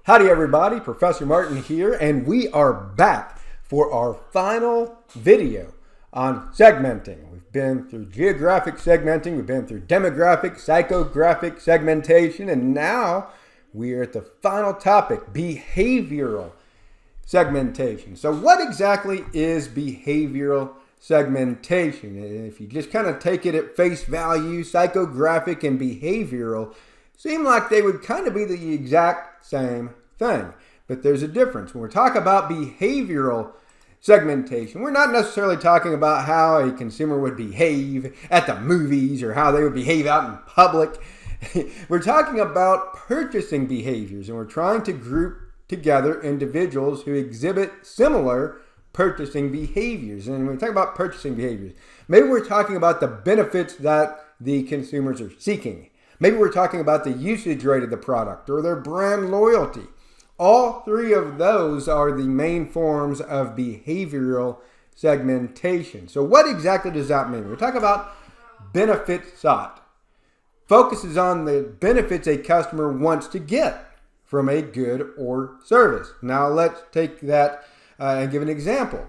Howdy everybody, Professor Martin here, and we are back for our final video on segmenting. We've been through geographic segmenting, we've been through demographic, psychographic segmentation, and now we are at the final topic, behavioral segmentation. So what exactly is behavioral segmentation? And if you just kind of take it at face value, psychographic and behavioral seem like they would kind of be the exact same thing. But there's a difference. When we talk about behavioral segmentation, we're not necessarily talking about how a consumer would behave at the movies or how they would behave out in public. We're talking about purchasing behaviors, and we're trying to group together individuals who exhibit similar purchasing behaviors. And when we talk about purchasing behaviors, maybe we're talking about the benefits that the consumers are seeking. Maybe we're talking about the usage rate of the product or their brand loyalty. All three of those are the main forms of behavioral segmentation. So what exactly does that mean? We talk about benefit sought. Focuses on the benefits a customer wants to get from a good or service. Now let's take that and give an example.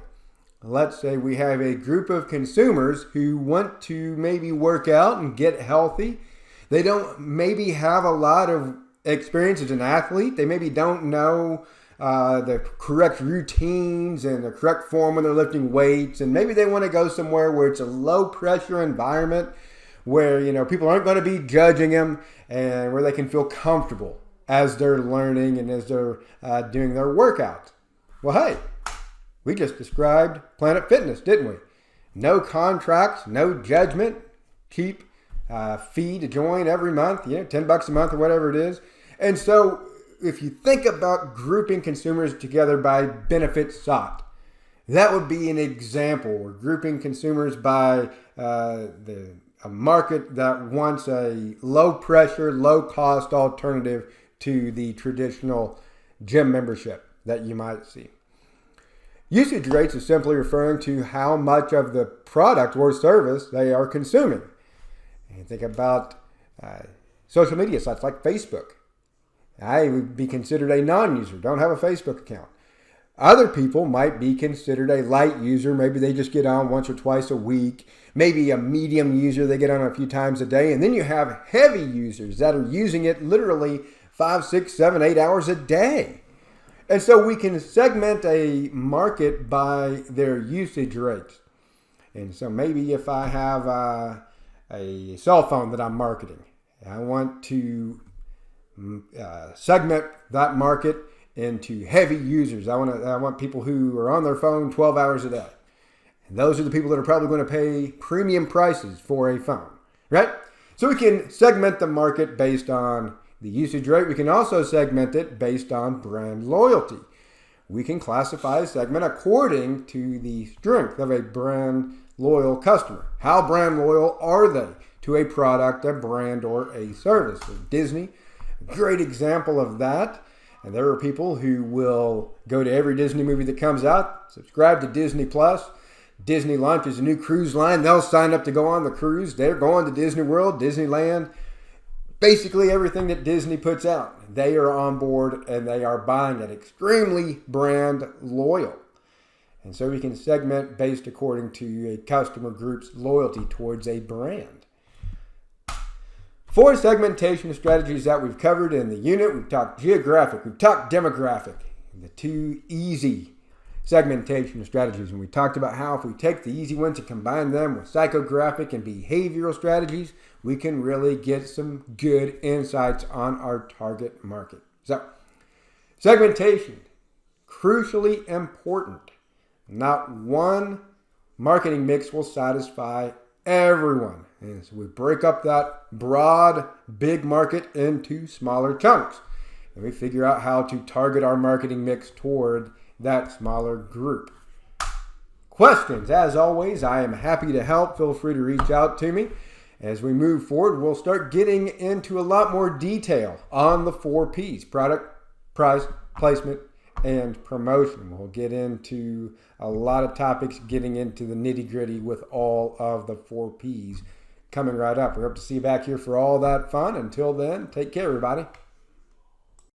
Let's say we have a group of consumers who want to maybe work out and get healthy. They don't maybe have a lot of experience as an athlete. They maybe don't know the correct routines and the correct form when they're lifting weights. And maybe they want to go somewhere where it's a low pressure environment where, people aren't going to be judging them and where they can feel comfortable as they're learning and as they're doing their workouts. Well, hey, we just described Planet Fitness, didn't we? No contracts, no judgment, cheap fee to join every month, $10 a month or whatever it is. And so if you think about grouping consumers together by benefit sought, that would be an example. We're grouping consumers by a market that wants a low pressure, low cost alternative to the traditional gym membership that you might see. Usage rates is simply referring to how much of the product or service they are consuming. And think about social media sites like Facebook. I would be considered a non-user, don't have a Facebook account. Other people might be considered a light user. Maybe they just get on once or twice a week. Maybe a medium user, they get on a few times a day. And then you have heavy users that are using it literally 5, 6, 7, 8 hours a day. And so we can segment a market by their usage rates. And so maybe if I have a cell phone that I'm marketing, I want to segment that market into heavy users. I want people who are on their phone 12 hours a day. And those are the people that are probably going to pay premium prices for a phone, right? So we can segment the market based on the usage rate. We can also segment it based on brand loyalty. We can classify a segment according to the strength of a brand loyal customer. How brand loyal are they to a product, a brand, or a service? So Disney, a great example of that. And there are people who will go to every Disney movie that comes out, subscribe to Disney Plus. Disney launches a new cruise line. They'll sign up to go on the cruise. They're going to Disney World, Disneyland. Basically everything that Disney puts out, they are on board and they are buying it. Extremely brand loyal. And so we can segment based according to a customer group's loyalty towards a brand. 4 segmentation strategies that we've covered in the unit. We've talked geographic, we've talked demographic, and the 2 easy segmentation strategies. And we talked about how if we take the easy ones and combine them with psychographic and behavioral strategies, we can really get some good insights on our target market. So, segmentation, crucially important. Not one marketing mix will satisfy everyone. And so we break up that broad, big market into smaller chunks. And we figure out how to target our marketing mix toward that smaller group. Questions, as always, I am happy to help. Feel free to reach out to me. As we move forward, we'll start getting into a lot more detail on the 4 P's: product, price, placement, and promotion. We'll get into a lot of topics, getting into the nitty-gritty with all of the 4 P's coming right up. We hope to see you back here for all that fun. Until then, take care, everybody.